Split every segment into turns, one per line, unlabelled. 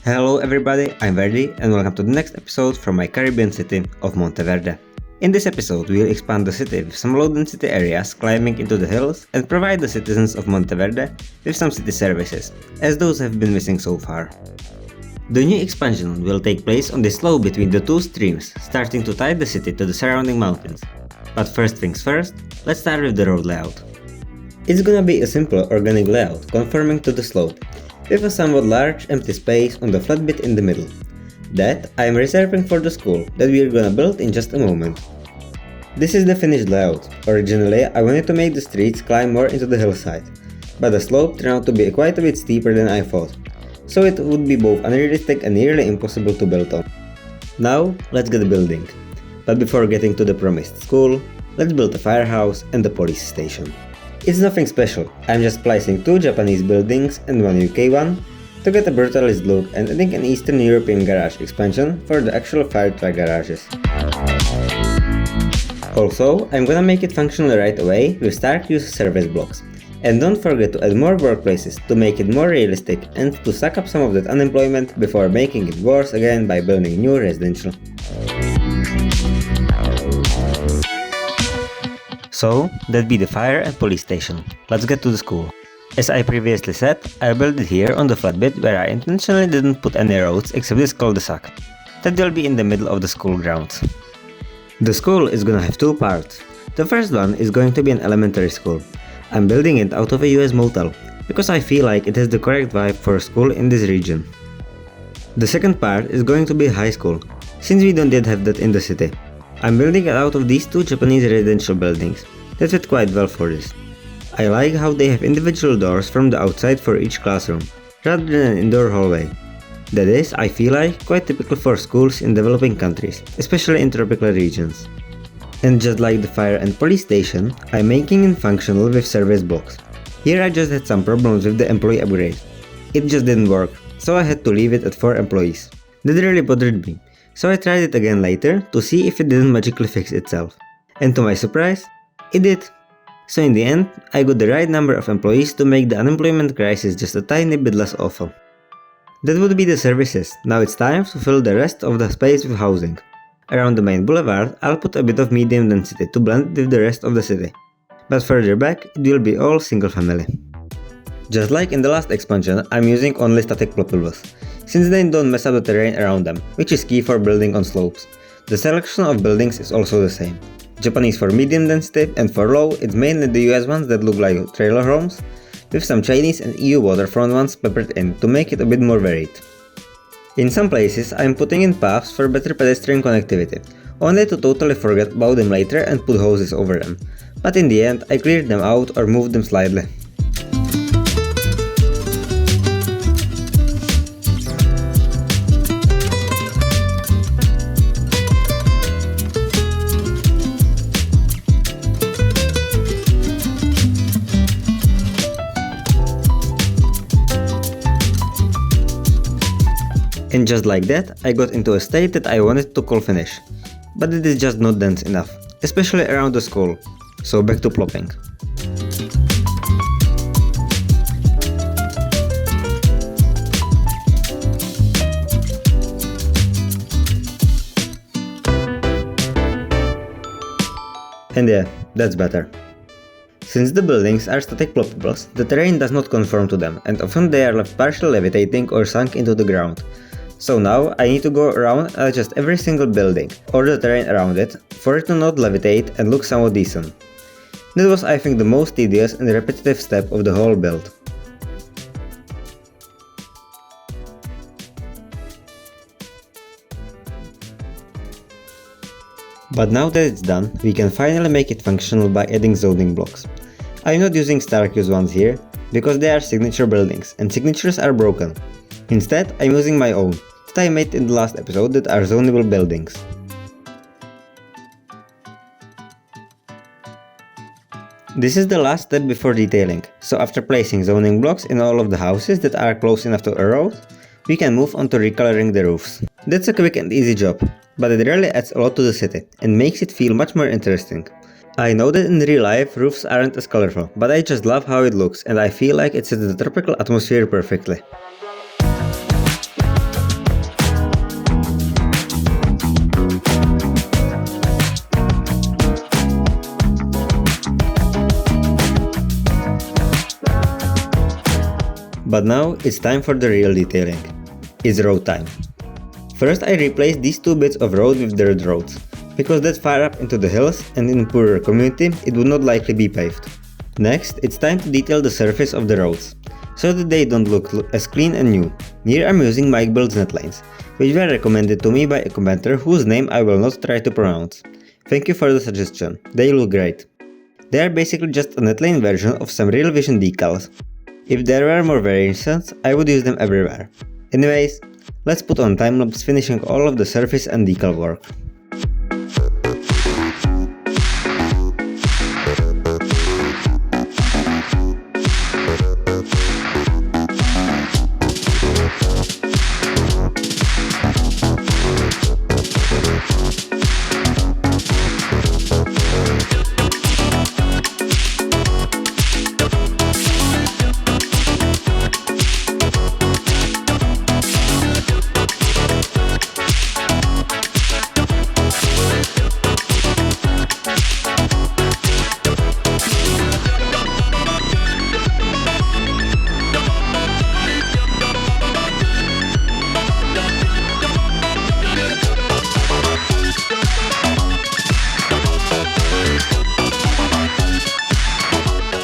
Hello everybody, I'm Verdi and welcome to the next episode from my Caribbean city of Monteverde. In this episode, we'll expand the city with some low-density areas climbing into the hills and provide the citizens of Monteverde with some city services, as those have been missing so far. The new expansion will take place on the slope between the two streams, starting to tie the city to the surrounding mountains. But first things first, let's start with the road layout. It's gonna be a simple organic layout conforming to the slope, with a somewhat large empty space on the flat bit in the middle. That I am reserving for the school that we are gonna build in just a moment. This is the finished layout. Originally I wanted to make the streets climb more into the hillside, but the slope turned out to be quite a bit steeper than I thought, so it would be both unrealistic and nearly impossible to build on. Now let's get building. But before getting to the promised school, let's build a firehouse and a police station. It's nothing special, I'm just placing two Japanese buildings and one UK one to get a brutalist look and adding an Eastern European garage expansion for the actual fire truck garages. Also, I'm gonna make it functional right away with Stark use service blocks. And don't forget to add more workplaces to make it more realistic and to suck up some of that unemployment before making it worse again by building new residential. So, that'd be the fire and police station. Let's get to the school. As I previously said, I built it here on the flat bit where I intentionally didn't put any roads except this cul-de-sac. That will be in the middle of the school grounds. The school is gonna have two parts. The first one is going to be an elementary school. I'm building it out of a US motel, because I feel like it has the correct vibe for a school in this region. The second part is going to be high school, since we don't yet have that in the city. I'm building it out of these two Japanese residential buildings that fit quite well for this. I like how they have individual doors from the outside for each classroom, rather than an indoor hallway. That is, I feel like, quite typical for schools in developing countries, especially in tropical regions. And just like the fire and police station, I'm making it functional with service blocks. Here I just had some problems with the employee upgrade. It just didn't work, so I had to leave it at 4 employees. That really bothered me. So I tried it again later to see if it didn't magically fix itself. And to my surprise, it did. So in the end, I got the right number of employees to make the unemployment crisis just a tiny bit less awful. That would be the services. Now it's time to fill the rest of the space with housing. Around the main boulevard, I'll put a bit of medium density to blend with the rest of the city. But further back, it will be all single family. Just like in the last expansion, I'm using only static plot pillars, since they don't mess up the terrain around them, which is key for building on slopes. The selection of buildings is also the same. Japanese for medium density, and for low, it's mainly the US ones that look like trailer homes, with some Chinese and EU waterfront ones peppered in to make it a bit more varied. In some places, I'm putting in paths for better pedestrian connectivity, only to totally forget about them later and put houses over them, but in the end I cleared them out or moved them slightly. And just like that, I got into a state that I wanted to call finish. But it is just not dense enough, especially around the school. So back to plopping. And yeah, that's better. Since the buildings are static ploppables, the terrain does not conform to them, and often they are left partially levitating or sunk into the ground. So now I need to go around and adjust every single building, or the terrain around it, for it to not levitate and look somewhat decent. That was, I think, the most tedious and repetitive step of the whole build. But now that it's done, we can finally make it functional by adding zoning blocks. I'm not using Stark use ones here, because they are signature buildings, and signatures are broken. Instead, I'm using my own, that I made in the last episode that are zonable buildings. This is the last step before detailing, so after placing zoning blocks in all of the houses that are close enough to a road, we can move on to recoloring the roofs. That's a quick and easy job, but it really adds a lot to the city and makes it feel much more interesting. I know that in real life roofs aren't as colorful, but I just love how it looks and I feel like it sets the tropical atmosphere perfectly. But now it's time for the real detailing. It's road time. First I replaced these two bits of road with dirt roads, because that's far up into the hills and in poorer community it would not likely be paved. Next, it's time to detail the surface of the roads, so that they don't look as clean and new. Here I'm using Mike Build's netlanes, which were recommended to me by a commenter whose name I will not try to pronounce. Thank you for the suggestion, they look great. They are basically just a netlane version of some Real Vision decals. If there were more variations, I would use them everywhere. Anyways, let's put on timelapse finishing all of the surface and decal work.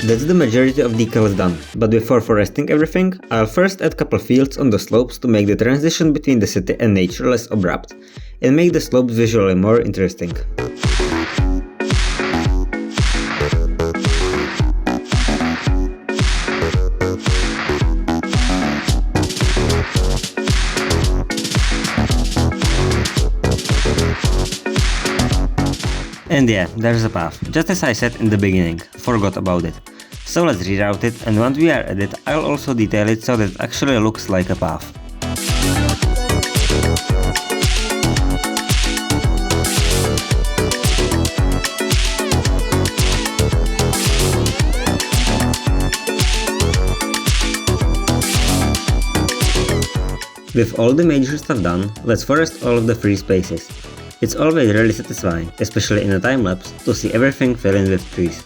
That's the majority of decals done, but before foresting everything, I'll first add couple fields on the slopes to make the transition between the city and nature less abrupt, and make the slopes visually more interesting. And yeah, there's a path, just as I said in the beginning, forgot about it. So let's reroute it, and once we are at it, I'll also detail it so that it actually looks like a path. With all the major stuff done, let's forest all of the free spaces. It's always really satisfying, especially in a time-lapse, to see everything fill in with trees.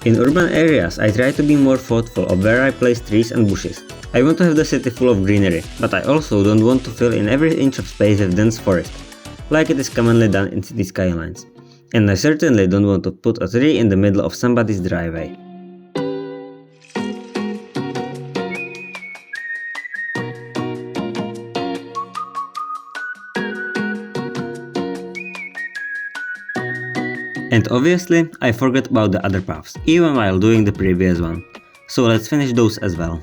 In urban areas, I try to be more thoughtful of where I place trees and bushes. I want to have the city full of greenery, but I also don't want to fill in every inch of space with dense forest, like it is commonly done in city skylines. And I certainly don't want to put a tree in the middle of somebody's driveway. And obviously, I forgot about the other paths, even while doing the previous one. So let's finish those as well.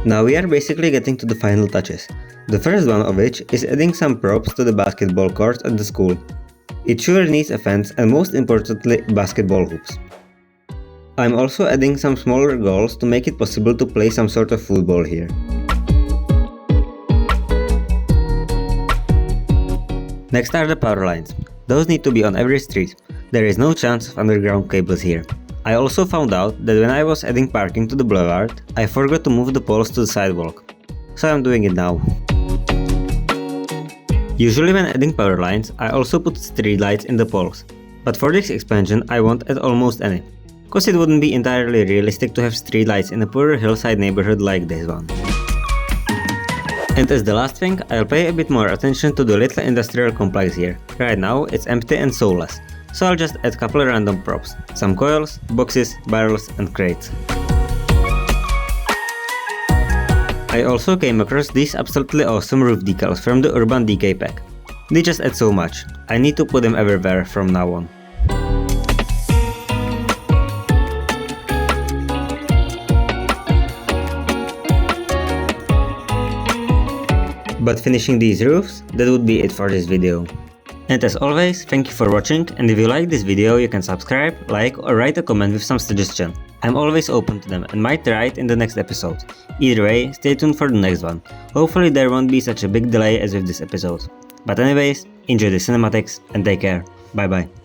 Now we are basically getting to the final touches. The first one of which is adding some props to the basketball court at the school. It sure needs a fence and most importantly basketball hoops. I'm also adding some smaller goals to make it possible to play some sort of football here. Next are the power lines. Those need to be on every street. There is no chance of underground cables here. I also found out that when I was adding parking to the boulevard, I forgot to move the poles to the sidewalk. So I'm doing it now. Usually when adding power lines, I also put streetlights in the poles. But for this expansion I won't add almost any, cause it wouldn't be entirely realistic to have streetlights in a poorer hillside neighborhood like this one. And as the last thing, I'll pay a bit more attention to the little industrial complex here. Right now it's empty and soulless, so I'll just add couple random props, some coils, boxes, barrels and crates. I also came across these absolutely awesome roof decals from the Urban DK pack. They just add so much, I need to put them everywhere from now on. But finishing these roofs, that would be it for this video. And as always, thank you for watching, and if you like this video you can subscribe, like or write a comment with some suggestion. I'm always open to them and might try it in the next episode. Either way, stay tuned for the next one. Hopefully there won't be such a big delay as with this episode. But anyways, enjoy the cinematics and take care. Bye bye.